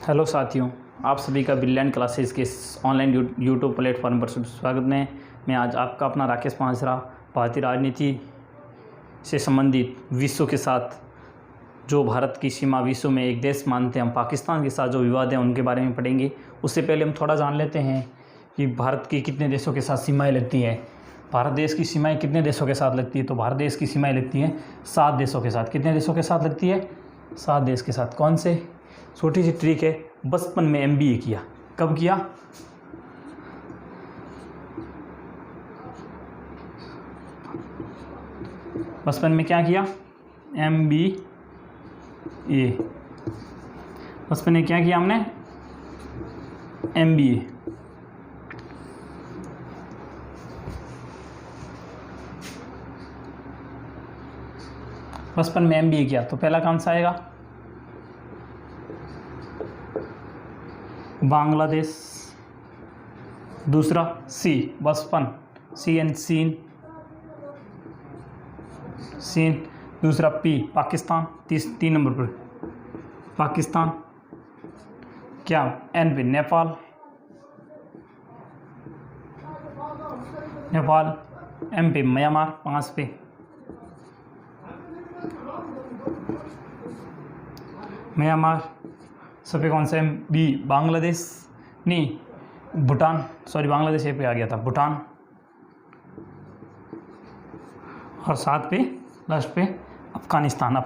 Hello साथियों, आप सभी का ब्रिलियंट क्लासेस के ऑनलाइन यूट्यूब प्लेटफॉर्म पर स्वागत में। मैं आज आपका अपना राकेश पांसरा भारतीय राजनीति से संबंधित विश्व के साथ जो भारत की सीमा विश्व में एक देश मानते हैं हम पाकिस्तान के साथ जो विवाद हैं उनके बारे में पढ़ेंगे। उससे पहले हम थोड़ा जान लेते हैं कि भारत की कितने देशों के साथ सीमाएँ लगती हैं। भारत देश की सीमाएँ कितने देशों के साथ लगती है? तो भारत देश की सीमाएँ लगती हैं 7 देशों के साथ। कितने देशों के साथ लगती है? 7 देश के साथ। कौन से? छोटी सी ट्रिक है, बचपन में MBA किया। कब किया? बचपन में क्या किया? MBA। बचपन में क्या किया हमने? MBA। बचपन में MBA किया तो पहला कौन सा आएगा? बांग्लादेश। दूसरा सी, बचपन, सीन। दूसरा पी, पाकिस्तान। 3 नंबर पर पाकिस्तान। क्या? एन पे नेपाल। एम पे म्यांमार। 5 पे म्यांमार। सब पे कौन सा है? बी, बांग्लादेश। नहीं, भूटान। सॉरी, बांग्लादेश पे आ गया था, भूटान। और 7 पे लास्ट पे अफगानिस्तान।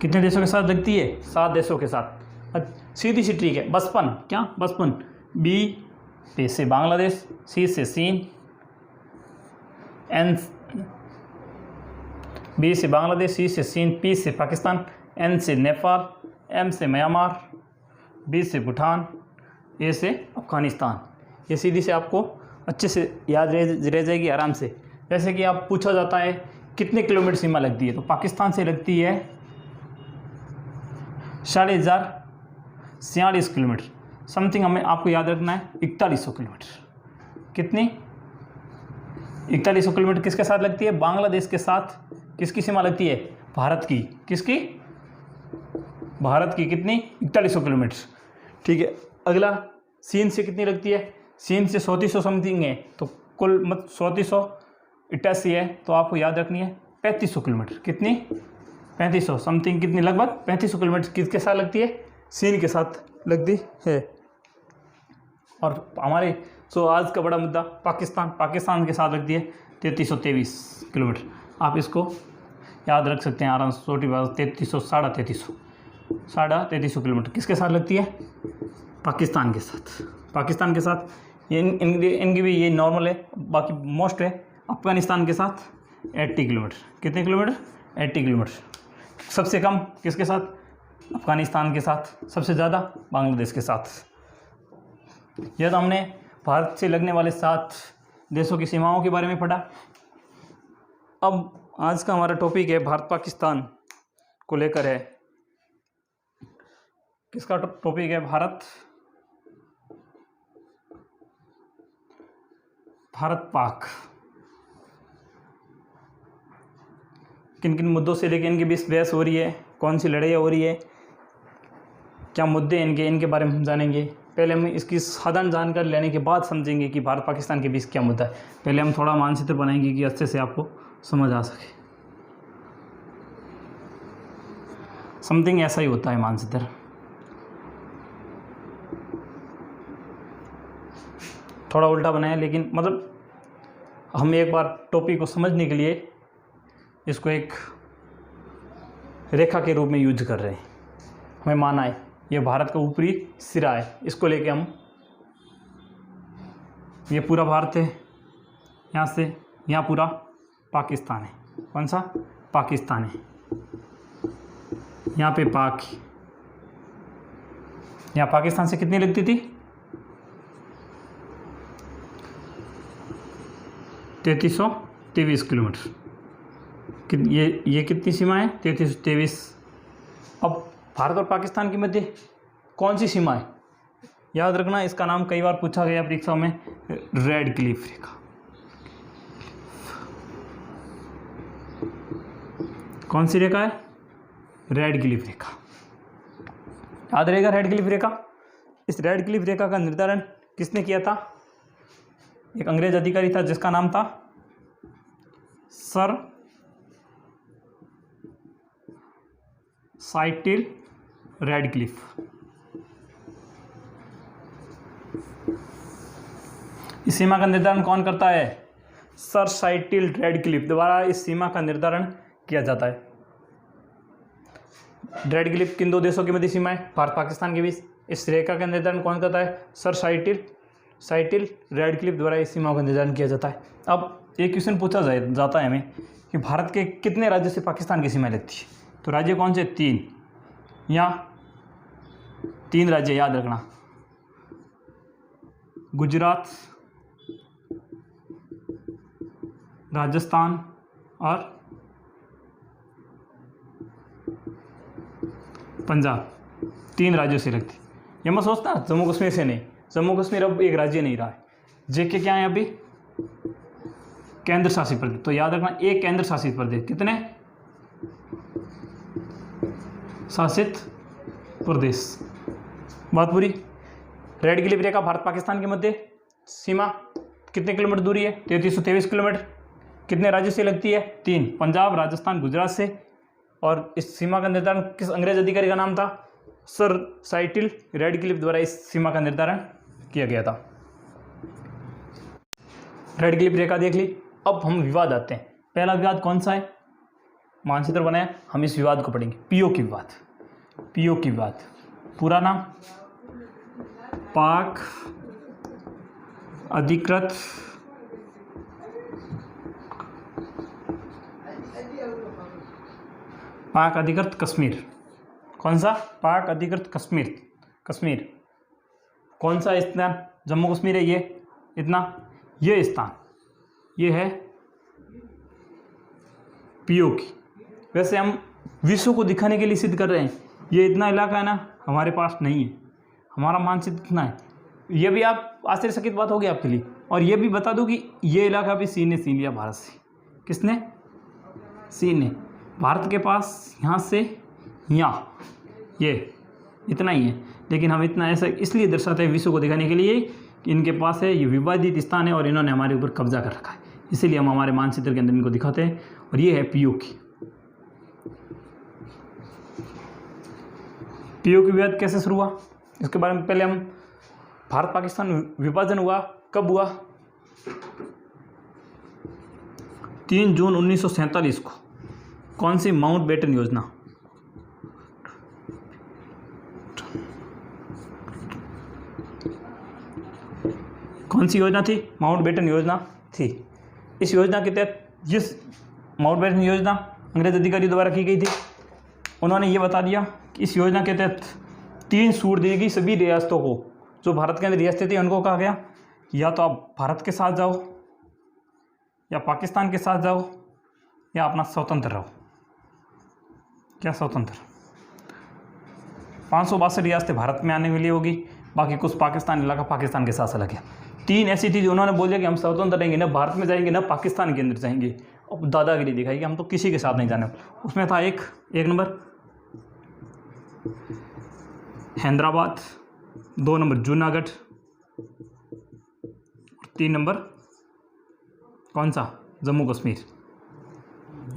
कितने देशों के साथ लगती है? 7 देशों के साथ। सीधी सी ट्रिक है, बचपन। क्या? बचपन। बी पे से बांग्लादेश, सी से चीन, एन बी से बांग्लादेश, सी से चीन, पी से पाकिस्तान, एन से नेपाल, एम से म्यांमार, बी से भूटान, ए से अफगानिस्तान। ये सीधी से आपको अच्छे से याद रह जाएगी आराम से। जैसे कि आप पूछा जाता है कितने किलोमीटर सीमा लगती है, तो पाकिस्तान से लगती है 4546 किलोमीटर समथिंग। हमें आपको याद रखना है 4100 किलोमीटर। कितनी? 4100 किलोमीटर किसके साथ लगती है? बांग्लादेश के साथ। किसकी सीमा लगती है? भारत की। किसकी? भारत की। कितनी? 4100 किलोमीटर। ठीक है। अगला चीन से कितनी लगती है? चीन से 3400 समथिंग है, तो कुल 3488 है, तो आपको याद रखनी है 3500 किलोमीटर। कितनी? 3500 समथिंग। कितनी? लगभग 3500 किलोमीटर किसके साथ लगती है? चीन के साथ लगती है। और हमारे आज का बड़ा मुद्दा पाकिस्तान के साथ लगती है 3323 किलोमीटर। आप इसको याद रख सकते हैं आराम से, छोटी बात। 3300 किलोमीटर किसके साथ लगती है? पाकिस्तान के साथ। इनकी भी ये नॉर्मल है, बाकी मोस्ट है। अफगानिस्तान के साथ 80 किलोमीटर। कितने किलोमीटर? 80 किलोमीटर। सबसे कम किसके साथ? अफगानिस्तान के साथ। सबसे ज़्यादा बांग्लादेश के साथ। यह तो हमने भारत से लगने वाले 7 देशों की सीमाओं के बारे में पढ़ा। अब आज का हमारा टॉपिक है भारत पाकिस्तान को लेकर है। किसका टॉपिक है? भारत पाक। किन किन मुद्दों से लेकर इनके बीच बहस हो रही है, कौन सी लड़ाई हो रही है, क्या मुद्दे इनके बारे में हम जानेंगे। पहले हम इसकी साधारण जानकारी लेने के बाद समझेंगे कि भारत पाकिस्तान के बीच क्या मुद्दा है। पहले हम थोड़ा मानचित्र बनाएंगे कि अच्छे से आपको समझ आ सके। समथिंग ऐसा ही होता है मानचित्र। थोड़ा उल्टा बनाया, लेकिन मतलब हम एक बार टॉपिक को समझने के लिए इसको एक रेखा के रूप में यूज कर रहे हैं। हमें माना है ये भारत का ऊपरी सिरा है, इसको लेके हम, ये पूरा भारत है, यहाँ से यहाँ पूरा पाकिस्तान है। कौन सा? पाकिस्तान है। यहाँ पे पाक। यहाँ पाकिस्तान से कितनी लगती थी? 3323 किलोमीटर। ये कितनी सीमा है? 3323। अब भारत और पाकिस्तान के मध्य कौन सी सीमा है? याद रखना, इसका नाम कई बार पूछा गया परीक्षा में, रेड क्लिफ रेखा। कौन सी रेखा है? रेड क्लिफ रेखा। याद रहेगा रेड क्लिफ रेखा। इस रेड क्लिफ रेखा का निर्धारण किसने किया था? एक अंग्रेज अधिकारी था जिसका नाम था सर साइटिल रेडक्लिफ। इस सीमा का निर्धारण कौन करता है? सर साइटिल रेडक्लिफ द्वारा इस सीमा का निर्धारण किया जाता है। रेडक्लिफ किन दो देशों के मध्य सीमा है? भारत पाकिस्तान के बीच। इस रेखा का निर्धारण कौन करता है? सर साइटिल रेडक्लिफ द्वारा इस सीमा का निर्धारण किया जाता है। अब एक क्वेश्चन पूछा जाता है हमें कि भारत के कितने राज्यों से पाकिस्तान की सीमा लगती है? तो राज्य कौन से? 3। यहाँ 3 राज्य याद रखना, गुजरात, राजस्थान और पंजाब। 3 राज्यों से लगती। ये मैं सोचता जम्मू कश्मीर से नहीं, जम्मू कश्मीर अब एक राज्य नहीं रहा है। जेके क्या है अभी? केंद्र शासित प्रदेश। तो याद रखना एक केंद्र शासित प्रदेश। कितने शासित प्रदेश? बात पूरी। रेड क्लिफ रेखा भारत पाकिस्तान के मध्य सीमा कितने किलोमीटर दूरी है? 3323 किलोमीटर। कितने राज्यों से लगती है? 3, पंजाब, राजस्थान, गुजरात से। और इस सीमा का निर्धारण किस अंग्रेज अधिकारी का नाम था? सर साइटिल रेडक्लिफ द्वारा इस सीमा का निर्धारण किया गया था। रेडक्लिफ रेखा देख ली। अब हम विवाद आते हैं। पहला विवाद कौन सा है? मानचित्र बनाया, हम इस विवाद को पढ़ेंगे। पीओके विवाद। पीओके विवाद पूरा नाम पाक अधिकृत कश्मीर। कौन सा? पाक अधिकृत कश्मीर। कश्मीर कौन सा स्थान? जम्मू कश्मीर है ये इतना, ये स्थान ये है पीओके। वैसे हम विश्व को दिखाने के लिए सिद्ध कर रहे हैं ये इतना इलाका है ना हमारे पास नहीं है, हमारा मानचित्र इतना है। ये भी आप आश्चर्यचकित बात होगी आपके लिए। और ये भी बता दूं कि ये इलाका भी चीन ने छीन लिया भारत से। किसने? चीन ने। भारत के पास यहाँ से यहाँ ये इतना ही है, लेकिन हम इतना ऐसा इसलिए दर्शाते हैं विश्व को दिखाने के लिए कि इनके पास है, ये विवादित स्थान है और इन्होंने हमारे ऊपर कब्जा कर रखा है, इसीलिए हम हमारे मानचित्र के अंदर इनको दिखाते हैं। और ये है पीओके। पीओके विवाद कैसे शुरू हुआ इसके बारे में पहले हम, भारत पाकिस्तान विभाजन हुआ कब हुआ? 3 जून 1947 को। कौन सी? माउंटबेटन योजना। कौन सी योजना थी? माउंटबेटन योजना थी। इस योजना के तहत, जिस माउंटबेटन योजना अंग्रेज अधिकारी द्वारा की गई थी, उन्होंने ये बता दिया कि इस योजना के तहत 3 छूट दी गई सभी रियासतों को। जो भारत के अंदर रियासतें थी उनको कहा गया या तो आप भारत के साथ जाओ या पाकिस्तान के साथ जाओ या अपना स्वतंत्र रहो। क्या स्वतंत्र? 562 रियासतें भारत में आने के लिए होगी, बाकी कुछ पाकिस्तान इलाका पाकिस्तान के साथ अलग है। 3 ऐसी थी जो उन्होंने बोले कि हम स्वतंत्र रहेंगे, ना भारत में जाएंगे ना पाकिस्तान के अंदर जाएंगे। अब दादागिरी दिखाई कि हम तो किसी के साथ नहीं जाने। उसमें था एक number Hyderabad, 2 number Junagadh, 3 number कौन सा? जम्मू कश्मीर।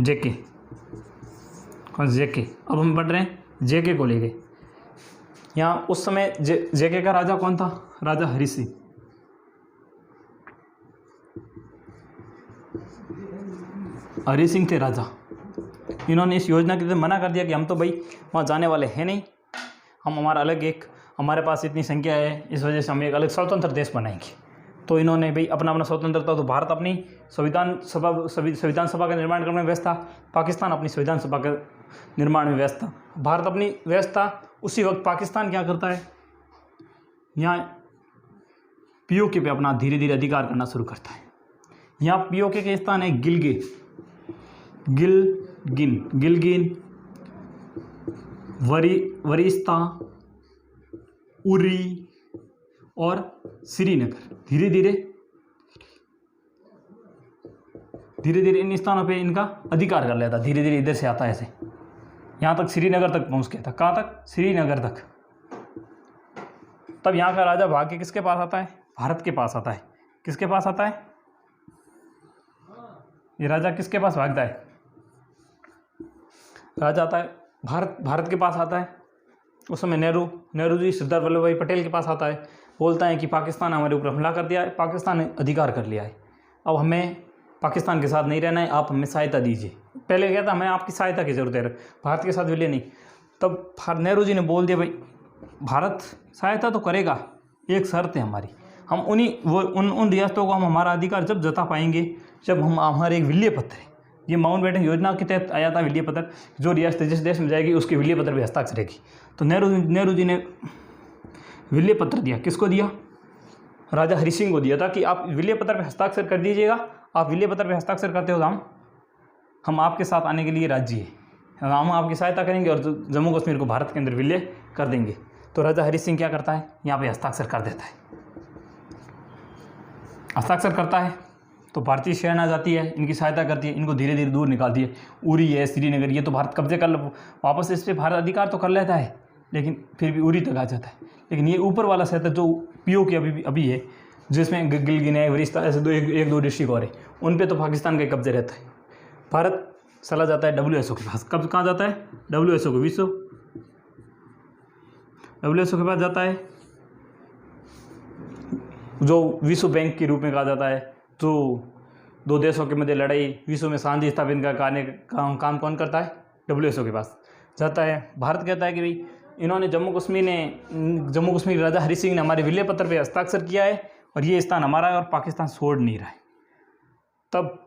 जेके। कौन सा? जेके। अब हम पढ़ रहे हैं जेके को लेके। यहाँ उस समय जेके का राजा कौन था? राजा हरि सिंह। हरि सिंह थे राजा। इन्होंने इस योजना के तहत मना कर दिया कि हम तो भाई वहाँ जाने वाले हैं नहीं, हम हमारा अलग एक, हमारे पास इतनी संख्या है, इस वजह से हम एक अलग स्वतंत्र देश बनाएंगे। तो इन्होंने भाई अपना स्वतंत्रता, तो भारत अपनी संविधान सभा का निर्माण करने में व्यस्त था, पाकिस्तान अपनी संविधान सभा के निर्माण में व्यस्त था। भारत अपनी व्यस्त था, उसी वक्त पाकिस्तान क्या करता है? यहाँ पीओके पे अपना धीरे धीरे अधिकार करना शुरू करता है। यहाँ पीओके के स्थान है गिलगिन, वरिस्ता, उरी और श्रीनगर। धीरे धीरे धीरे धीरे इन स्थानों पे इनका अधिकार कर लेता, धीरे धीरे इधर से आता है ऐसे, यहाँ तक श्रीनगर तक पहुँच गया था। कहाँ तक? श्रीनगर तक। तब यहाँ का राजा भाग के किसके पास आता है? भारत के पास आता है। किसके पास आता है? ये राजा किसके पास भागता है? राजा आता है भारत के पास आता है। उस समय नेहरू जी सरदार वल्लभ भाई पटेल के पास आता है, बोलता है कि पाकिस्तान हमारे ऊपर हमला कर दिया है, पाकिस्तान ने अधिकार कर लिया है, अब हमें पाकिस्तान के साथ नहीं रहना है, आप हमें सहायता दीजिए। पहले क्या था, हमें आपकी सहायता की ज़रूरत है, भारत के साथ विलय नहीं। तब नेहरू जी ने बोल दिया, भाई भारत सहायता तो करेगा, एक शर्त है हमारी, हम उन रियासतों को हम हमारा अधिकार जब जता पाएंगे जब हम हमारे एक विलय पत्र है, ये माउंटबेटन योजना के तहत आया था विलय पत्र, जो रियासत जिस देश में जाएगी उसके विलय पत्र पर हस्ताक्षर करेगी। तो नेहरू जी ने विलय पत्र दिया। किसको दिया? राजा हरि सिंह को दिया था कि आप विलय पत्र पर हस्ताक्षर कर दीजिएगा, आप विलय पत्र पर हस्ताक्षर करते हो तो हम आपके साथ आने के लिए राजी है, हम आपकी सहायता करेंगे और जम्मू कश्मीर को भारत के अंदर विलय कर देंगे। तो राजा हरि सिंह क्या करता है, यहाँ पे हस्ताक्षर कर देता है। हस्ताक्षर करता है तो भारतीय सेना जाती है, इनकी सहायता करती है, इनको धीरे धीरे दूर निकालती है। उरी है, श्रीनगर, ये तो भारत कब्जे कर वापस इस पर भारत अधिकार तो कर लेता है, लेकिन फिर भी उरी तक आ जाता है। लेकिन ये ऊपर वाला क्षेत्र जो पीओके अभी है, जिसमें गिलगित है, वरिष्ठा, ऐसे एक दो डिस्ट्रिक्ट और है, उन पे तो पाकिस्तान का कब्जे रहता है। भारत चला जाता है WSO के पास। कब कहाँ जाता है? WSO को WSO के पास जाता है, जो विश्व बैंक के रूप में कहा जाता है, जो दो देशों के मध्य लड़ाई, विश्व में शांति स्थापित करने का काम कौन करता है? WSO के पास जाता है। भारत कहता है कि भाई इन्होंने जम्मू कश्मीर राजा हरि सिंह ने हमारे विलय पत्र पे हस्ताक्षर किया है और ये स्थान हमारा है और पाकिस्तान छोड़ नहीं रहा है। तब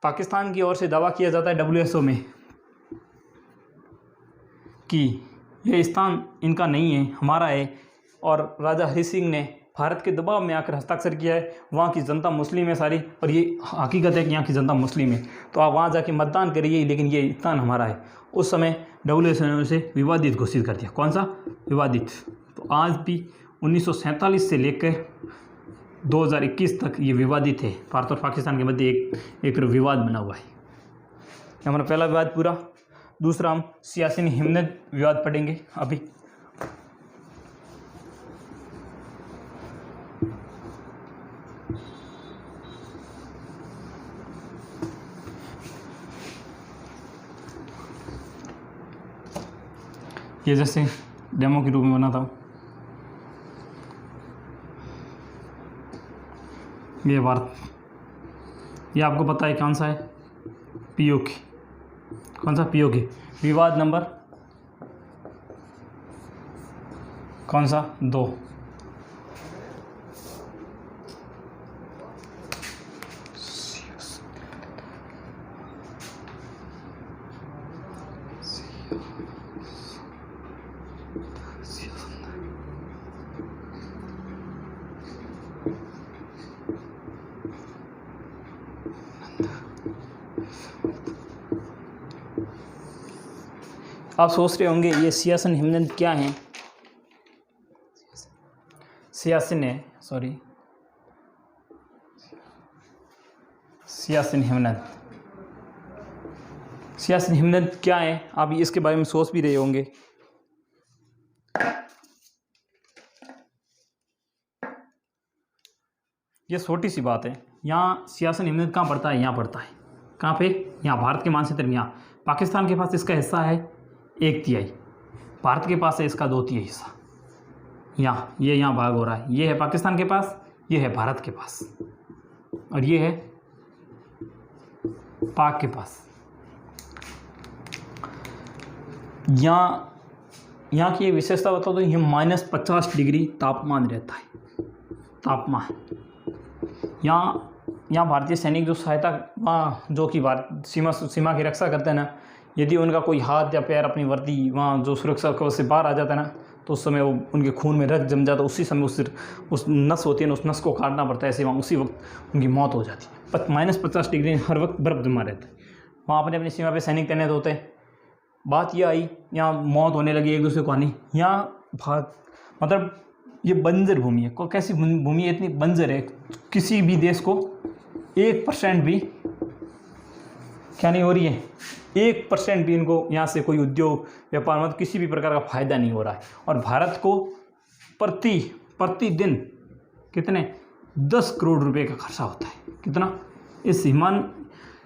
पाकिस्तान की ओर से दावा किया जाता है WSO में कि यह स्थान इनका नहीं है, हमारा है, और राजा हरि सिंह ने भारत के दबाव में आकर हस्ताक्षर किया है। वहाँ की जनता मुस्लिम है सारी, और ये हकीकत है कि यहाँ की जनता मुस्लिम है, तो आप वहाँ जाके मतदान करिए, लेकिन ये स्थान हमारा है। उस समय WSO ने उसे विवादित घोषित कर दिया। कौन सा? विवादित। तो आज भी 1947 से लेकर 2021 तक ये विवादित है। भारत और पाकिस्तान के मध्य एक विवाद बना हुआ है। हमारा पहला विवाद पूरा। दूसरा हम सियाचिन हिमनद विवाद पढ़ेंगे अभी। ये जैसे डेमो के रूप में बनाता हूँ। ये भारत, ये आपको पता है कौन सा है? पीओके। कौन सा? पीओके। विवाद नंबर कौन सा? 2। आप सोच रहे होंगे ये सियाचिन हिमनद क्या है? सियाचिन हिमनद क्या है? आप इसके बारे में सोच भी रहे होंगे। ये छोटी सी बात है। यहाँ सियाचिन हिमनद कहाँ पड़ता है? यहाँ पड़ता है। कहाँ पे? यहाँ भारत के मानचित्र में। यहाँ पाकिस्तान के पास इसका हिस्सा है 1/3, भारत के पास है इसका 2/3 हिस्सा। यहाँ भाग हो रहा है, ये है पाकिस्तान के पास, ये है भारत के पास, और ये है पाक के पास। यहाँ की ये विशेषता बता दो, ये -50 डिग्री तापमान रहता है। तापमान यहाँ भारतीय सैनिक जो सहायता वहाँ जो कि भारत सीमा की रक्षा करते हैं ना, यदि उनका कोई हाथ या पैर अपनी वर्दी वहाँ जो सुरक्षा कवच से बाहर आ जाता है ना, तो उस समय वो उनके खून में रक्त जम जाता है। उसी समय उस नस होती है ना, उस नस को काटना पड़ता है। ऐसे वहाँ उसी वक्त उनकी मौत हो जाती है। -50 डिग्री हर वक्त बर्फ जमा रहता है। वहाँ अपने सीमा पे सैनिक तैनात होते हैं। बात यह आई, यहाँ मौत होने लगी एक दूसरे को आनी। यहाँ मतलब ये बंजर भूमि है। कैसी भूमि है? इतनी बंजर है, किसी भी देश को 1% भी क्या नहीं हो रही है, 1% भी इनको यहाँ से कोई उद्योग व्यापार मतलब किसी भी प्रकार का फायदा नहीं हो रहा है। और भारत को प्रतिदिन कितने 10 करोड़ रुपए का खर्चा होता है। कितना? इस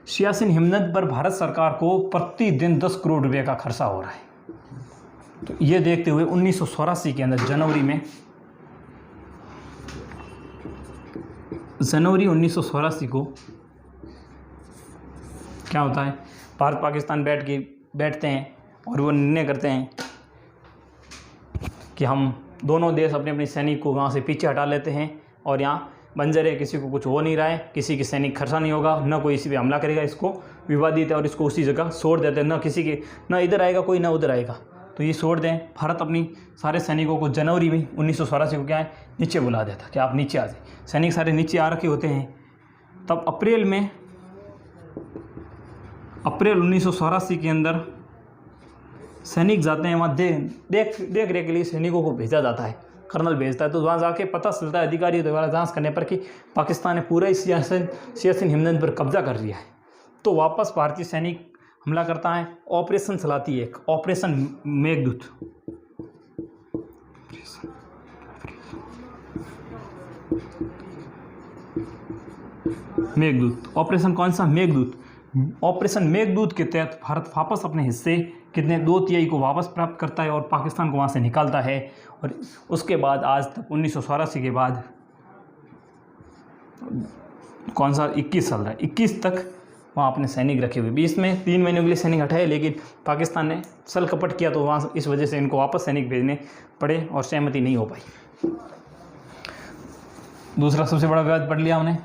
सियाचिन हिमनद पर भारत सरकार को प्रतिदिन 10 करोड़ रुपए का खर्चा हो रहा है। तो ये देखते हुए 1984 के अंदर जनवरी 1984 को क्या होता है, भारत पाकिस्तान बैठते हैं और वो निर्णय करते हैं कि हम दोनों देश अपने अपने सैनिक को वहाँ से पीछे हटा लेते हैं और यहाँ बंजर है, किसी को कुछ हो नहीं रहा है, किसी के सैनिक खर्चा नहीं होगा, न कोई इसी पे हमला करेगा, इसको विवादित है और इसको उसी जगह छोड़ देते हैं, न किसी के न इधर आएगा कोई न उधर आएगा, तो ये छोड़ दें। भारत अपनी सारे सैनिकों को जनवरी में 1984 को क्या है नीचे बुला देता कि आप नीचे आ जाए। सैनिक सारे नीचे आ रखे होते हैं। तब अप्रैल 1984 के अंदर सैनिक जाते हैं वहाँ देख रेख के लिए सैनिकों को भेजा जाता है, कर्नल भेजता है। तो वहाँ जाके पता चलता है अधिकारियों द्वारा जांच करने पर कि पाकिस्तान ने पूरा इस सियाचिन हिमनद पर कब्जा कर लिया है। तो वापस भारतीय सैनिक हमला करता है, ऑपरेशन चलाती है, एक ऑपरेशन मेघदूत। ऑपरेशन कौन सा? मेघदूत। ऑपरेशन मेघदूत के तहत भारत वापस अपने हिस्से कितने 2/3 को वापस प्राप्त करता है और पाकिस्तान को वहाँ से निकालता है। और उसके बाद आज तक 1984 के बाद कौन सा 21 साल रहा है, 21 तक वहाँ अपने सैनिक रखे हुए। 20 में 3 महीनों के लिए सैनिक हटाए, लेकिन पाकिस्तान ने छल कपट किया तो वहाँ इस वजह से इनको वापस सैनिक भेजने पड़े और सहमति नहीं हो पाई। दूसरा सबसे बड़ा विवाद पढ़ लिया हमने।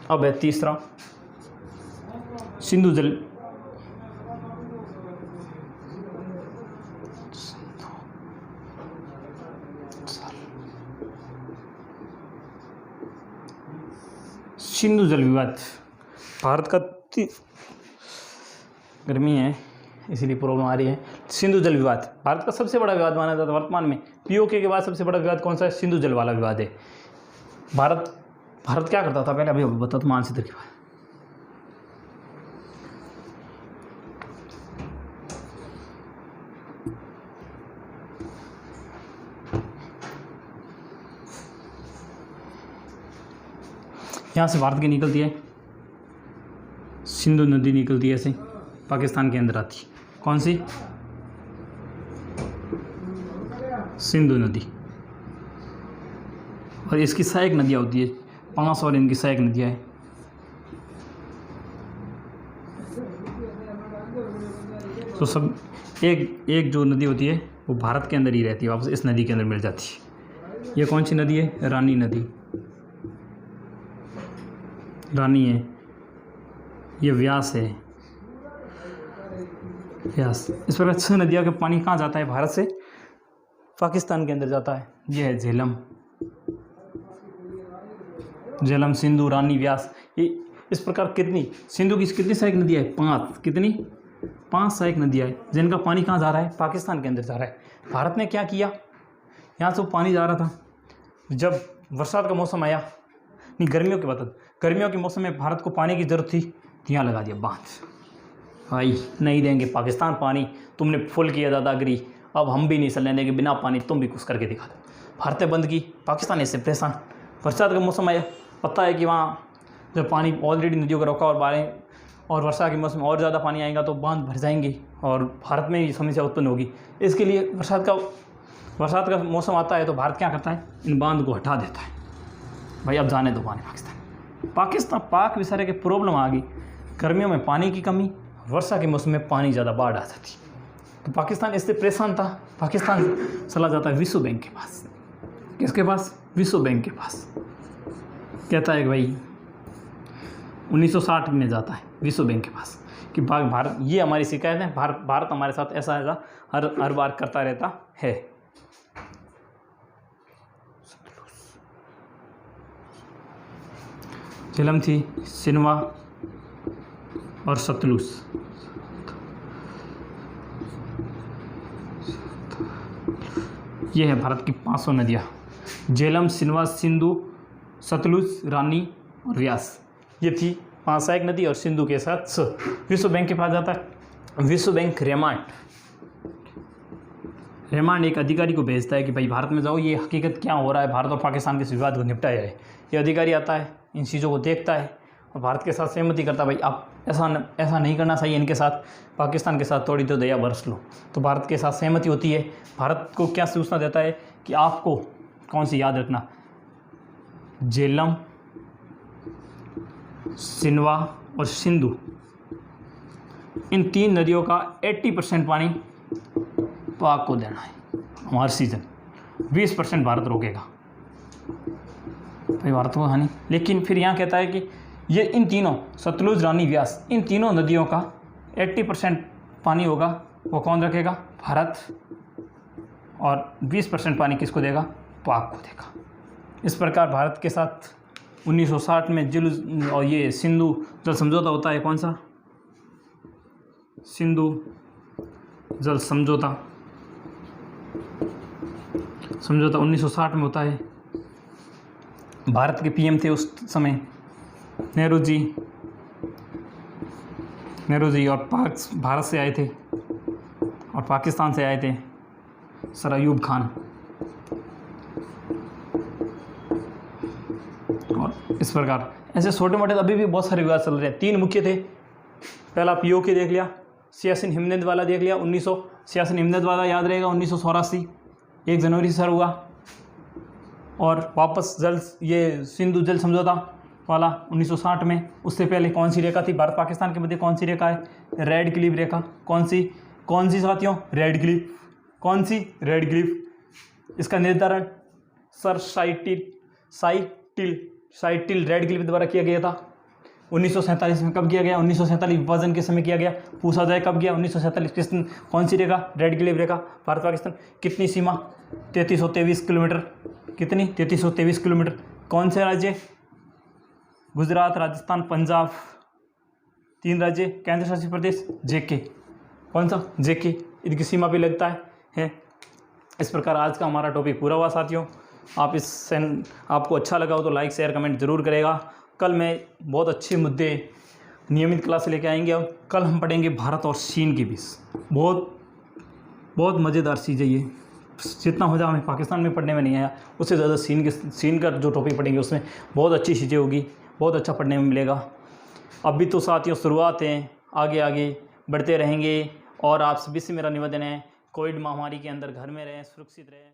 अब है तीसरा सिंधु जल विवाद। भारत का गर्मी है इसीलिए प्रॉब्लम आ रही है। सिंधु जल विवाद भारत का सबसे बड़ा विवाद माना जाता है वर्तमान में। पीओके के बाद सबसे बड़ा विवाद कौन सा है? सिंधु जल वाला विवाद है। भारत क्या करता था पहले, अभी बता तो मानचित्र के बाद। यहाँ से भारत की निकलती है, सिंधु नदी निकलती है, ऐसे पाकिस्तान के अंदर आती है। कौन सी? सिंधु नदी। और इसकी सहायक नदियाँ होती है 5 और इनकी सहायक नदियाँ हैं। तो सब एक जो नदी होती है वो भारत के अंदर ही रहती है, वापस इस नदी के अंदर मिल जाती है। ये कौन सी नदी है? रानी नदी। रानी है, ये व्यास है, व्यास। इस प्रकार 6 नदियों का पानी कहाँ जाता है? भारत से पाकिस्तान के अंदर जाता है। ये है झेलम, सिंधु, रानी, व्यास। ये इस प्रकार कितनी सिंधु की कितनी सहायक नदियाँ है? 5। कितनी? 5 सहायक नदियाँ है जिनका पानी कहाँ जा रहा है? पाकिस्तान के अंदर जा रहा है। भारत ने क्या किया? यहाँ से पानी जा रहा था, जब बरसात का मौसम आया, नहीं गर्मियों की बात, गर्मियों के मौसम में भारत को पानी की ज़रूरत थी, तो यहाँ लगा दिया बांध। भाई नहीं देंगे पाकिस्तान पानी, तुमने फुल किया दादागिरी, अब हम भी नहीं चलने देंगे, बिना पानी तुम भी कुछ करके दिखा दो। भारत ने बंद की, पाकिस्तान इससे परेशान। बरसात का मौसम आया, पता है कि वहाँ जब पानी ऑलरेडी नदियों का रोका और बाढ़ें और वर्षा के मौसम में और ज़्यादा पानी आएगा तो बांध भर जाएंगे और भारत में ये समस्या उत्पन्न होगी। इसके लिए बरसात का मौसम आता है तो भारत क्या करता है? इन बांध को हटा देता है। भाई अब जाने दो पानी पाक विसारे के प्रॉब्लम आ गई। गर्मियों में पानी की कमी, वर्षा के मौसम में पानी ज़्यादा बाढ़ आ जाती, तो पाकिस्तान इससे परेशान था। पाकिस्तान चला जाता है विश्व बैंक के पास। किसके पास? विश्व बैंक के पास। कहता है कि भाई 1960 में जाता है विश्व बैंक के पास कि भारत, ये हमारी शिकायत है, भारत हमारे साथ ऐसा हर बार करता रहता है। झेलम थी, सिनवा और सतलुज। ये है भारत की 500 नदियाँ, झेलम, सिनवा, सिंधु, सतलुज, रानी और व्यास। ये थी 5 सहायक नदी और सिंधु के साथ विश्व बैंक के पास जाता है। विश्व बैंक रेमांड एक अधिकारी को भेजता है कि भाई भारत में जाओ, ये हकीकत क्या हो रहा है, भारत और पाकिस्तान के इस विवाद को निपटाया है। ये अधिकारी आता है, इन चीज़ों को देखता है और भारत के साथ सहमति करता है, भाई आप ऐसा नहीं करना चाहिए, इनके साथ, पाकिस्तान के साथ थोड़ी तो दया बरस लो। तो भारत के साथ सहमति होती है। भारत को क्या सूचना देता है कि आपको कौन सी याद रखना, झेलम, सिनवा और सिंधु, इन 3 नदियों का 80% पानी पाक को देना है हर सीजन। 20% भारत रोकेगा, भाई भारत को हानि। लेकिन फिर यहाँ कहता है कि ये इन तीनों, सतलुज, रानी, व्यास, इन तीनों नदियों का 80% पानी होगा, वो कौन रखेगा, भारत, और 20% पानी किसको देगा, पाक को देगा। इस प्रकार भारत के साथ 1960 में जिल और ये सिंधु जल समझौता होता है। कौन सा, सिंधु जल समझौता 1960 में होता है। भारत के पीएम थे उस समय नेहरू जी, और भारत से आए थे और पाकिस्तान से आए थे सर अयूब खान। और इस प्रकार ऐसे छोटे मोटे अभी भी बहुत सारे विवाद चल रहे हैं। 3 मुख्य थे। पहला पीओके देख लिया, सियाचिन हिमनद वाला देख लिया, सियाचिन हिमनद वाला याद रहेगा 1984 1 जनवरी से शुरू हुआ। और वापस ये सिंधु जल समझौता वाला 1960 में। उससे पहले कौन सी रेखा थी, भारत पाकिस्तान के मध्य कौन सी रेखा है, रेड क्लिफ रेखा। कौन सी साथियों, रेड क्लिफ। कौन सी, रेड क्लिफ। इसका निर्धारण सर साइटिल रेड क्लिफ द्वारा किया गया था 1947 में। कब किया गया, 1947 विभाजन के समय किया गया। पूछा जाए कब गया, 1947। कौन सी रेखा, रेड क्लिफ रेखा। भारत पाकिस्तान कितनी सीमा, 3323 किलोमीटर। कितनी, 3323 किलोमीटर। कौन से राज्य, गुजरात, राजस्थान, पंजाब, 3 राज्य। केंद्र शासित प्रदेश जेके। कौन सा, जेके, इनकी सीमा पे लगता है। इस प्रकार आज का हमारा टॉपिक पूरा हुआ साथियों। आपको अच्छा लगा हो तो लाइक, शेयर, कमेंट जरूर करेगा। कल मैं बहुत अच्छे मुद्दे नियमित क्लास लेके आएंगे। और कल हम पढ़ेंगे भारत और चीन के बीच। बहुत मज़ेदार चीज़ है ये। जितना मज़ा हमें पाकिस्तान में पढ़ने में नहीं आया, उससे ज़्यादा चीन का जो टॉपिक पढ़ेंगे उसमें बहुत अच्छी चीज़ें होगी, बहुत अच्छा पढ़ने में मिलेगा। अभी तो साथियों शुरुआत है, आगे बढ़ते रहेंगे। और आप सभी से मेरा निवेदन है, कोविड महामारी के अंदर घर में रहें, सुरक्षित रहें।